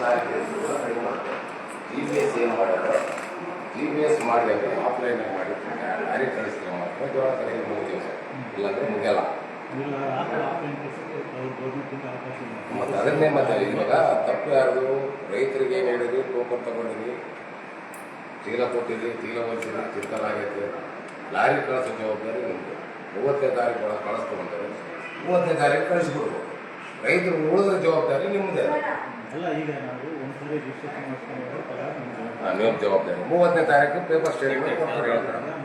Lorry ಕೂಡ ಕಡಿಮೆ ಮಾಡ್ತಾರೆ. GPS ಏನು ಮಾಡೋದು, GPS ಮಾಡಿದಾಗ ಆಫ್ಲೈನಾಗಿ ಮಾಡಿ ಲಾರಿ ಕಳಿಸಿದ್ರೆ ಮಾತ್ರ ಜೋಳ ಕಡೆಗೆ ಮುಗಿತೀವಿ ಸರ್, ಇಲ್ಲಾಂದರೆ ಮುಗಿಯಲ್ಲ. ಮತ್ತು ಅದನ್ನೇ ಮತ್ತೆ ಇವಾಗ ತಪ್ಪು ಯಾರ್ದು, ರೈತರಿಗೆ ಏನು ಹೇಳಿದ್ರಿ, ಟೋಕನ್ ತಗೊಂಡಿರಿ, ಚೀಲ ಕೊಟ್ಟಿರಿ, ಚೀಲ ಹೊಲಿಸಿರಿ, ಚಿಕ್ಕಲಾಗೈತೆ, ಲಾರಿ ಕಳಿಸೋ ಜವಾಬ್ದಾರಿ ನಿಮ್ಮದು. 30ನೇ ತಾರೀಕು ಒಳಗೆ ಕಳಿಸ್ಕೊಂಡ್ರೆ 30ನೇ ತಾರೀಕು ಕಳಿಸ್ಬಿಡ್ಬೋದು. ರೈತರು ಉಳಿದ ಜವಾಬ್ದಾರಿ ನಿಮ್ಮದೇ. ಅಲ್ಲ, ಈಗ ನಾವು ಒಂದ್ಸರಿ ರಿಜಿಸ್ಟ್ರೇಷನ್ ಮಾಡ್ಕೊಂಡು ನಿಮ್ಮ ಜವಾಬ್ದಾರಿ 30ನೇ ತಾರೀಕು ಪೇಪರ್ ಸ್ಟೇಟ್ಮೆಂಟ್ ಕೊಡ್ತಾರೆ.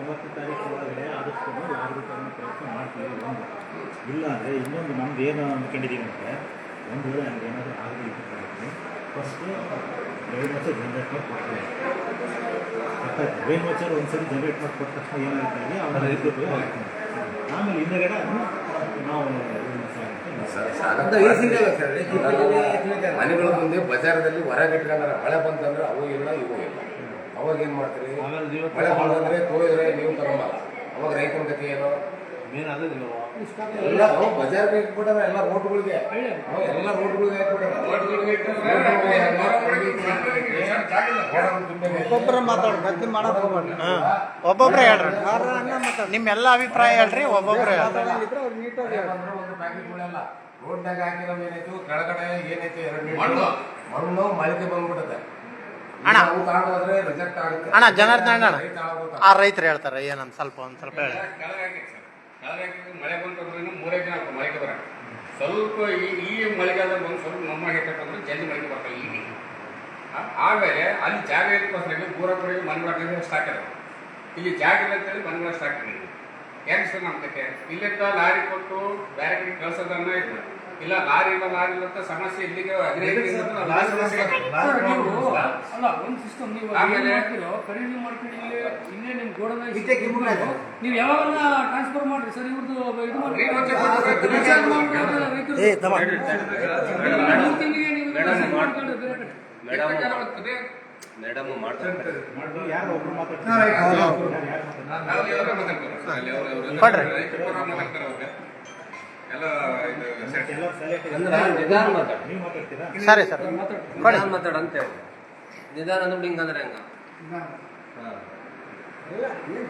30ನೇ ತಾರೀಕು ಒಳಗಡೆ ಆದಷ್ಟು ಲಾರಿ ತಗೊಂಡು ಪ್ರಯತ್ನ ಮಾಡ್ತೀವಿ. ಒಂದು ಇಲ್ಲ ಅಂದರೆ ಇನ್ನೊಂದು ನಮ್ದು ಏನು ಅಂದ್ಕೊಂಡಿದ್ದೀವಿ ಅಂದರೆ, ಒಂದು ವೇಳೆ ನಮ್ಗೆ ಏನಾದರೂ ಆಗಲಿ ಫಸ್ಟು ರೈನ್ ವಾಚರ್ ಜನ್ರೇಟ್ ಮಾಡಿ ಕೊಡ್ತೀವಿ. ರೈನ್ ವಾಚರ್ ಒಂದ್ಸರಿ ಜನ್ರೇಟ್ ಮಾಡಿ ಕೊಟ್ಟ ತಕ್ಷಣ ಏನಾಗ್ತಾಯಿದೆ ಅವರ ರೈತರು ಆಗ್ತೀನಿ. ಆಮೇಲೆ ಹಿಂದಗಡೆ ನಾವು ಮನೆಗಳ ಮುಂದೆ ಬಜಾರದಲ್ಲಿ ಹೊರಗಿಟ್ಕೊಂಡ್ರೆ ಮಳೆ ಬಂತಂದ್ರೆ ಅವು ಇಲ್ಲ ಇವು ಇಲ್ಲ. ಅವಾಗ ಏನು ಮಾಡ್ತೀರಿ? ಮಳೆ ಬಂದಂದ್ರೆ ತೋಯಿದ್ರೆ ನೀವು ತಗೊಂಬಲ್ಲ. ಅವಾಗ ರೈತನ ಗತಿ ಏನೋ ಎಲ್ಲ ಬಜಾರ್ಗೆ ಇಟ್ಬಿಟ್ಟಾರೆ, ಎಲ್ಲ ರೋಡ್ಗಳಿಗೆ, ಎಲ್ಲ ರೋಡ್ಗಳಿಗೆ ಒಬ್ಬೊಬ್ಬರ ಮಾತಾಡ್ರಿ, ಮಾಡಕ್ ಹೋಗ್ಬೇಡ್ರಿ. ಒಬ್ಬೊಬ್ರೆ ಹೇಳ್ರಿ, ನಿಮ್ಮೆಲ್ಲ ಅಭಿಪ್ರಾಯ ಹೇಳ್ರಿ. ಒಬ್ಬೊಬ್ರೆ ರೋಡ್ನಾಗ ಹಾಕಿರೋ ಏನೈತು, ಕೆಳಗಡೆ ಏನೈತೆ, 2 ಮಣ್ಣು ಮಳಿಗೆ ಬಂದ್ಬಿಡುತ್ತೆ. ರಿಜೆಕ್ಟ್ ಆಗುತ್ತೆ. ಅಣ್ಣ ಜನಾರ್ದನ ಆ ರೈತರು ಹೇಳ್ತಾರೆ ಏನಂತ ಒಂದ್ ಸ್ವಲ್ಪ ಹೇಳಿ. ಮಳೆ ಬಂತಂದ್ರೆ 3 ದಿನ ಮಳೆಗೆ ಬರ ಸ್ವಲ್ಪ ಈ ಮಳೆಗಾಲ ಬಂದು ಸ್ವಲ್ಪ ನಮ್ಮ ಹೇಳಬೇಕಂದ್ರೆ ಜಲ್ದಿ ಮಳೆಗೆ ಬರ್ತಾರೆ. ಈಗ ಆಮೇಲೆ ಅಲ್ಲಿ ಜಾಗ ಇರ್ಕೋಸ್ಕರ ಪೂರಪುರಿ ಮನೆಗಳ ಸ್ಟಾಕ್ ಇದೆ. ಇಲ್ಲಿ ಜಾಗ ಇಲ್ಲ ಅಂತೇಳಿ ಮನೆಗಳ ಸ್ಟಾಕ್ ಇದೆ. ಯಾಕೆ ಸರ್ ನಮ್ಮ ಕತೆ ಇಲ್ಲಿಂದ ಲಾರಿ ಕೊಟ್ಟು ಬೇರೆ ಕಡೆ ಕಳ್ಸೋದನ್ನ ಇತ್ತು. ಇಲ್ಲ ಲಾರಿ ಇಲ್ಲ ಅಂತ ಸಮಸ್ಯೆ ಇಲ್ಲಿಗೆ 15 ಆಮೇಲೆ ಖರೀದಿ ಮಾಡ್ಕೊಂಡು ಇನ್ನೇ ನಿಮ್ ಗೋಡನ ನೀವು ಯಾವಾಗೆಲ್ಲ ಟ್ರಾನ್ಸ್ಫರ್ ಮಾಡ್ರಿ ಸರ್. ಇವ್ರದ್ದು ಇದು ಮೇಡಮ್ ಮಾಡ್ತಾರೆ. ಸರಿ ಸರ್ ಮಾತಾಡಂತ ನಿಧಾನ ನೋಡಿ ಹಿಂಗಂದ್ರೆ ಹೆಂಗ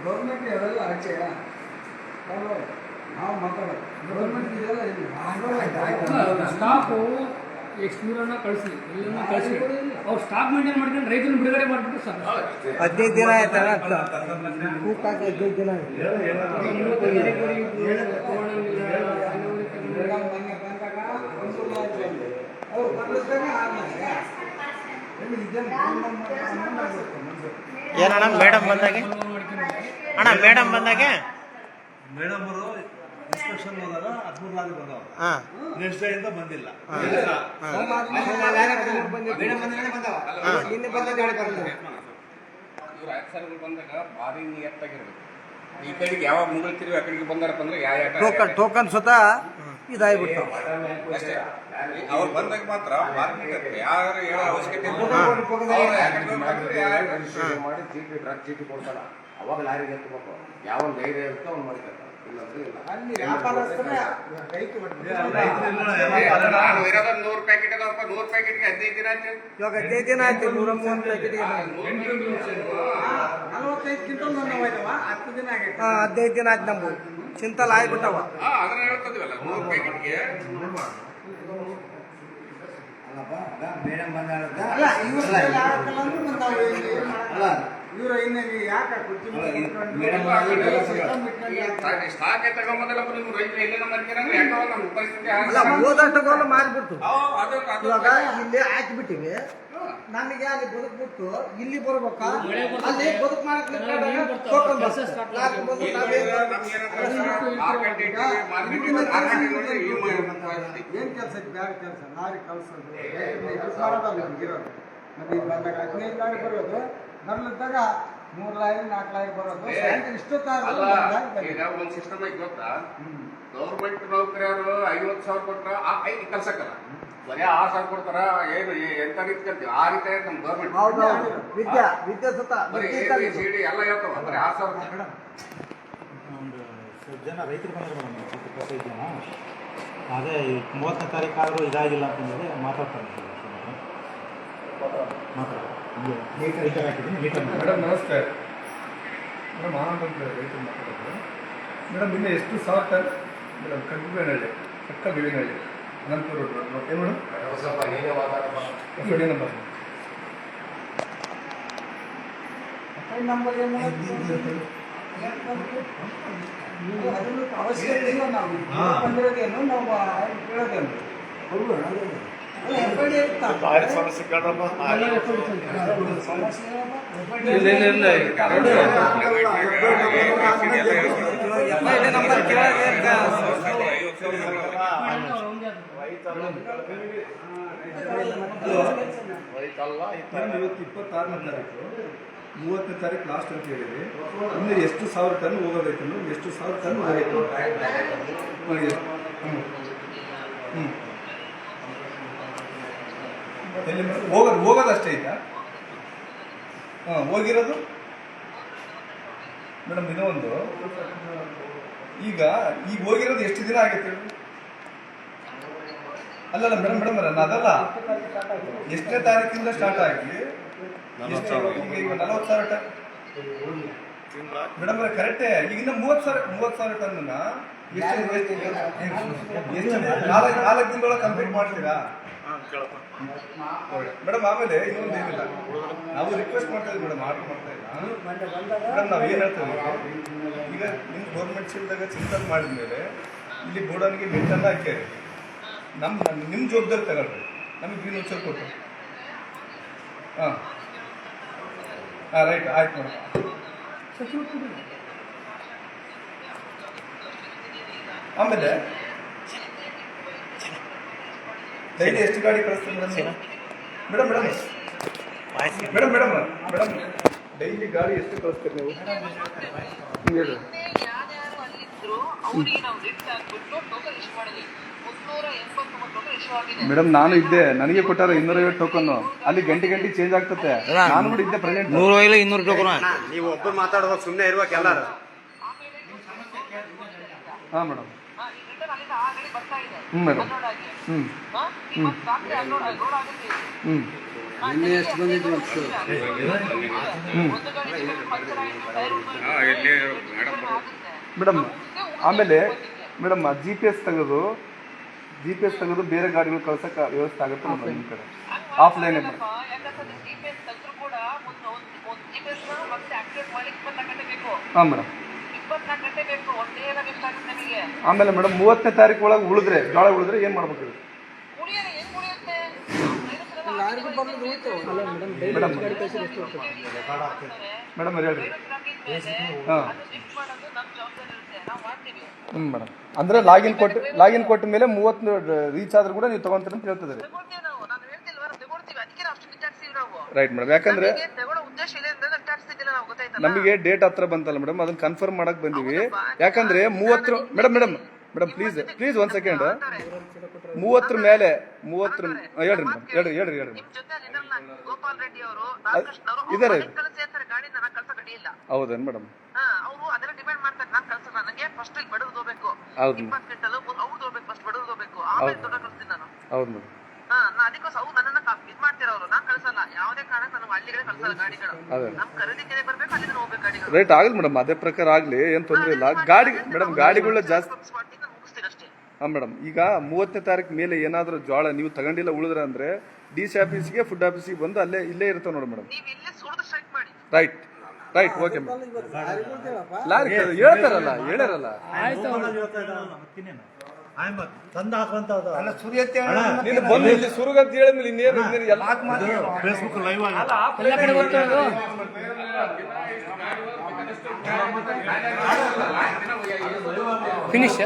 ಗೌರ್ಮೆಂಟ್ ಅದೆಲ್ಲ ಆಚೆ ನಾವು ಮಾತಾಡೋದು. ಗೌರ್ಮೆಂಟ್ ಇದೆಲ್ಲ ಸ್ಟಾಫು ಎಕ್ಸ್ಪ್ಯೂರನ್ನ ಕಳಿಸಿ ಎಲ್ಲನ್ನ ಕಳಿಸಿ ಅವ್ರು ಸ್ಟಾಕ್ ಮೇಂಟೈನ್ ಮಾಡ್ಕೊಂಡು ರೈತರನ್ನ ಬಿಡುಗಡೆ ಮಾಡಿಬಿಟ್ಟು ಸರ್ 15 ದಿನ ಆಯ್ತಲ್ಲ. ಏನಣ್ಣ ಮೇಡಮ್ ಬಂದಾಗೆ? ಅಣ್ಣ ಮೇಡಮ್ ಬಂದಾಗೆ ಮೇಡಮ್ ಅವರು ಇನ್ಸ್ಪೆಕ್ಷನ್ ಹೋದಾಗ 13 ಲಾರಿ ಬಂದವ. ನೆಕ್ಸ್ಟ್ ಡೇ ಇಂದ ಬಂದಿಲ್ಲ. ಬಂದಾಗ ಭಾರಿ ನಿಯತ್ತಾಗಿರ್ಬೇಕು. ಈ ಕಡೆಗೆ ಯಾವಾಗ ಮುಂಗಳ್ತಿರಿ ಆ ಕಡೆಗೆ ಬಂದಾರಪ್ಪ ಅಂದ್ರೆ ಟೋಕನ್ ಸ್ವತಃ ಇದಾಗ್ಬಿಟ್ಟು ಅವ್ರು ಬಂದಾಗ ಮಾತ್ರ ಯಾರು ಹೇಳೋ ಅವಶ್ಯಕತೆ ಮಾಡಿ ಚೀಟಿ ಕೊಡ್ತಾರ. ಅವಾಗ ಲಾರಿಗೆ ಎತ್ತಬೇಕು. ಯಾವ ಧೈರ್ಯ ಇರುತ್ತೋ ಅವ್ನು ಮಾಡ್ತಾರೆ. ಅಲ್ಲಿ ವ್ಯಾಪಾರಸ್ಥರೇ ರೈತ 100 ಪ್ಯಾಕೆಟ್ ಅದಪ್ಪ. 100 ಪ್ಯಾಕೆಟ್ಗೆ 15 ದಿನ ಆಯ್ತು. ಇವಾಗ 15 ದಿನ ಆಯ್ತು. 130 ಪ್ಯಾಕೆಟ್ಗೆ 45 ಕ್ವಿಂಟಲ್ ಹೋಯ್ತವ. 10 ದಿನ ಆಗೈತೆ. 15 ದಿನ ಆಯ್ತು. ನಮ್ಗೆ ಚಿಂತಲ್ ಆಗ್ಬಿಟ್ಟವ. ಅದನ್ನ ಹೇಳ್ತಿದ್ವಲ್ಲ 100 ಪ್ಯಾಕೆಟ್ಗೆ ಮೇಡಮ್ ಬಂದಾಳದ ಇವ್ರು ಇನ್ನೇನು ಯಾಕೆ ಸ್ಟಾಕ್ ತಗೊಂಬಂದಲ್ಲಪ್ಪ ನೀವು ರೈತರು ಎಲ್ಲೇನೋ ಮಾಡ್ತೀರಂದ್ರೆ ಯಾಕೋ ನಮ್ಮ ಪರಿಸ್ಥಿತಿ ಹೋದಷ್ಟು ಮಾರ್ಬಿಟ್ಟು ಅದು ಇವಾಗ ಇಲ್ಲಿ ಹಾಕಿಬಿಟ್ಟಿವಿ. ನಮಗೆ ಅಲ್ಲಿ ಬದುಕ್ಬಿಟ್ಟು ಇಲ್ಲಿ ಬರ್ಬೇಕಾ? ಅಲ್ಲಿ ಬದುಕು ಏನ್ ಕೆಲಸ ಬೇರೆ ಕೆಲಸ ಲಾರಿ ಕಳ್ಸೋದು ಮಾಡೋದಲ್ಲ ನಮ್ಗಿರೋದು. ನಮಗೆ ಬಂದಾಗ 15 ಲಾರಿ ಬರೋದು, ಬರ್ಲಿದ್ದಾಗ 3 ಲಾರಿ 4 ಲಾರಿ ಬರೋದು. ಈಗ ಒಂದ್ ಸಿಸ್ಟಮ್ ಐತಿ ಗೊತ್ತಾ? ಗೌರ್ಮೆಂಟ್ ನೌಕರಿಯವರು 50,000 ಕೊಟ್ರ ಐದು ಕಲ್ಸಕ್ಕಲ್ಲ, ಬರೀ 6,000 ಕೊಡ್ತಾರ. ಏನು ಎಂತ ರೀತಿ ಕಲ್ತೀವಿ ಆ ರೀತಿ ನಮ್ ಗೌರ್ಮೆಂಟ್ ವಿದ್ಯಾ ಸುತ್ತ ಬರೀ ABCD ಎಲ್ಲ ಹೇಳ್ತಾವ. ಬರೀ 6,000 ಒಂದು ಜನ ರೈತರು ಬಂದ್ರೆ 25 ಜನ. ಅದೇ 30ನೇ ತಾರೀಕು ಆದರೂ ಇದಾಗಿಲ್ಲ ಅಂತಂದರೆ ಮಾತಾಡ್ತಾರೆ. ಮಾತಾಡಿ ಹಂಗೆ ಸ್ಪೀಕರ್ ಹಾಕಿದ್ದೀನಿ ನೀಟಾಗಿ ಮಾತಾಡಿ. ಮೇಡಮ್ ನಮಸ್ತೆ. ಮೇಡಮ್ ಆನಂದ್ ಅಂತ ರೈತರು ಮಾತಾಡೋದು. ಮೇಡಮ್ ಇನ್ನು ಎಷ್ಟು ಸಾವಿರ ಟನ್ ಮೇಡಮ್ ಕಗ್ಗುಬೇನಹಳ್ಳಿ ಪಕ್ಕ ಬೇವಿನಹಳ್ಳಿ ಅನಂತಪುರ ರೋಡ್ ಏನು ಮೇಡಮ್ ಸ್ವಲ್ಪ ನೀನೇ ಮಾತಾಡಪ್ಪ. ಎಫ್ ನಂಬರ್ ಅಕೌಂಟ್ ನಂಬರ್ ಏನು ಅದನ್ನು ಅವಶ್ಯಕತೆ ಇಲ್ಲ. ನಾವು ಬಂದಿರೋದೇನು ನಾವು ಕೇಳೋದೇನು ಎಫ್.ಐ.ಡಿ ಸಮಸ್ಯೆ ನಂಬರ್ ಇವತ್ತು 26ನೇ ತಾರೀಕು 30ನೇ ತಾರೀಕು ಲಾಸ್ಟ್ ಅಂತ ಹೇಳಿದ್ರಿ. ಇನ್ನು ಎಷ್ಟು ಸಾವಿರ ಟನ್ ಹೋಗಬೇಕು, ಎಷ್ಟು ಸಾವಿರ ಟನ್ ಹೋಗಬೇಕು? ಎಲ್ಲಿ ಹೋಗೋದಷ್ಟೇ ಆಯ್ತಾ? ಹೋಗಿರೋದು ಮೇಡಮ್ ಇನ್ನೊಂದು ಈಗ ಹೋಗಿರೋದು ಎಷ್ಟು ದಿನ ಆಗೈತೆ ಹೇಳಿ? ಅಲ್ಲಲ್ಲ ಮೇಡಮ್ ಅದಲ್ಲ, ಎಷ್ಟನೇ ತಾರೀಕಿಂದ ಸ್ಟಾರ್ಟ್ ಆಗಿ ಈಗ 40,000 ಟನ್ ಮೇಡಮ್ ಕರೆಕ್ಟೇ. ಈಗಿನ 30,000 ಟನ್ ಎಷ್ಟು 4 ದಿನದೊಳಗೆ ಕಂಪ್ಲೀಟ್ ಮಾಡ್ತೀರಾ ಮೇಡಮ್? ಆಮೇಲೆ ಇನ್ನೊಂದು ಏನಿಲ್ಲ, ನಾವು ರಿಕ್ವೆಸ್ಟ್ ಮಾಡ್ತಾ ಇದ್ದೀವಿ ಮೇಡಮ್, ಆರ್ಡರ್ ಮಾಡ್ತಾ ಇಲ್ಲ ಮೇಡಮ್. ನಾವು ಏನು ಹೇಳ್ತೇವೆ, ಈಗ ನಿಮ್ಮ ಗೌರ್ಮೆಂಟ್ ಶೀಲ್ದಾಗ ಚಿಂತನೆ ಮಾಡಿದ್ಮೇಲೆ ಇಲ್ಲಿ ಗೋಡನ್ಗೆ ಮೆಂಟನ್ನ ಹಾಕ್ಯಾರಿ. ನಿಮ್ಮ ಜವಾಬ್ದಾರಿ ತಗೊಳ್ರಿ, ನಮಗೆ ಗ್ರೀನ್ ವೋಚರ್ ಕೊಟ್ಟು. ಹಾಂ ರೈಟ್, ಆಯ್ತು ಮೇಡಮ್. ಆಮೇಲೆ ಡೈಲಿ ಎಷ್ಟು ಗಾಡಿ ಕಳಿಸ್ತೀವಿ ಮೇಡಮ್? ಮೇಡಮ್ ಡೈಲಿ ಗಾಡಿ ಎಷ್ಟು ಕಳಿಸ್ತೀರಿ ನೀವು? ಹೇಳ್ರಿ ಮೇಡಮ್. ನಾನು ಇದ್ದೆ, ನನಗೆ ಕೊಟ್ಟಾರ 250 ಟೋಕನ್. ಅಲ್ಲಿ ಗಂಟೆ ಚೇಂಜ್ ಆಗ್ತದೆ. ನಾನು ಕೂಡ ಇದ್ದೆ ಪ್ರೆಸೆಂಟ್. 100 ಟೋಕನ್ ನೀವು ಒಬ್ಬರು ಮಾತಾಡುವಾಗ ಸುಮ್ಮನೆ ಇರುವಾಗ ಎಲ್ಲರೂ. ಹಾಂ ಮೇಡಮ್. ಮೇಡಮ್ ಇನ್ನೇ ಎಷ್ಟು ಬಂದಿದ್ದು ಮೇಡಮ್. ಆಮೇಲೆ ಮೇಡಮ್ GPS ತೆಗೆದು ಬೇರೆ ಗಾಡಿಗಳು ಕಳ್ಸಕ್ಕೆ ವ್ಯವಸ್ಥೆ ಆಗುತ್ತೆ ಮೇಡಮ್ ನಿಮ್ಮ ಕಡೆ ಆಫ್ಲೈನ್? ಹಾಂ ಮೇಡಮ್. ಆಮೇಲೆ ಮೇಡಮ್ 30ನೇ ತಾರೀಕು ಒಳಗೆ ಜೋಳ ಉಳಿದ್ರೆ ಏನು ಮಾಡ್ಬೇಕು ಮೇಡಮ್? ಮೇಡಮ್ ಹೇಳ್ರಿ. ಹಾಂ ಮೇಡಮ್. ಅಂದರೆ ಲಾಗಿನ್ ಕೊಟ್ಟ ಮೇಲೆ 30 ರೀಚ್ ಆದ್ರೂ ಕೂಡ ನೀವು ತಗೊಂತೀರ ಅಂತ ಹೇಳ್ತಿದ್ದೀರಿ. Right madam. ಯಾಕಂದ್ರೆ ನಮಗೆ ಡೇಟ್ ಹತ್ರ ಬಂತಲ್ಲ ಮೇಡಮ್, ಅದನ್ನ ಕನ್ಫರ್ಮ್ ಮಾಡಕ್ ಬಂದಿವಿ. ಯಾಕಂದ್ರೆ 30 ಮೇಡಮ್ ಪ್ಲೀಸ್ 1 ಸೆಕೆಂಡ್. 30 ಮೇಲೆ 30 ಹೇಳ್ರಿ ಮೇಡಮ್, ಹೇಳ್ರಿ ಇದಾರೆ. ಹೌದೇನು ಮೇಡಮ್? ಹೌದು ಹೌದು ಮೇಡಮ್. ರೈಟ್ ಆಗಲಿ ಮೇಡಮ್, ಅದೇ ಪ್ರಕಾರ ಆಗಲಿ, ಏನು ತೊಂದರೆ ಇಲ್ಲ. ಗಾಡಿಗಳ ಜಾಸ್ತಿ. ಹಾಂ ಮೇಡಮ್. ಈಗ 30ನೇ ತಾರೀಕು ಮೇಲೆ ಏನಾದರೂ ಜೋಳ ನೀವು ತಗೊಂಡಿಲ್ಲ ಉಳಿದ್ರೆ ಅಂದ್ರೆ DC ಆಫೀಸ್ಗೆ ಫುಡ್ ಆಫೀಸಿಗೆ ಬಂದು ಇಲ್ಲೇ ಇರ್ತಾವೆ ನೋಡಿ madam. Right okay madam. Lorry ಹೇಳ್ಯಾರಲ್ಲ ತಂದು ಹಾಕುವಂತ ನೀನು ಬಂದು ಇಲ್ಲಿ ಸುರುಗಂತ ಹೇಳಿದ್ಮೇಲೆ ಇನ್ನೇನು ಎಲ್ಲ ಫೇಸ್ಬುಕ್ ಲೈವ್ ಎಲ್ಲ ಕಡೆ ಗೊತ್ತದು. ಫಿನಿಶ್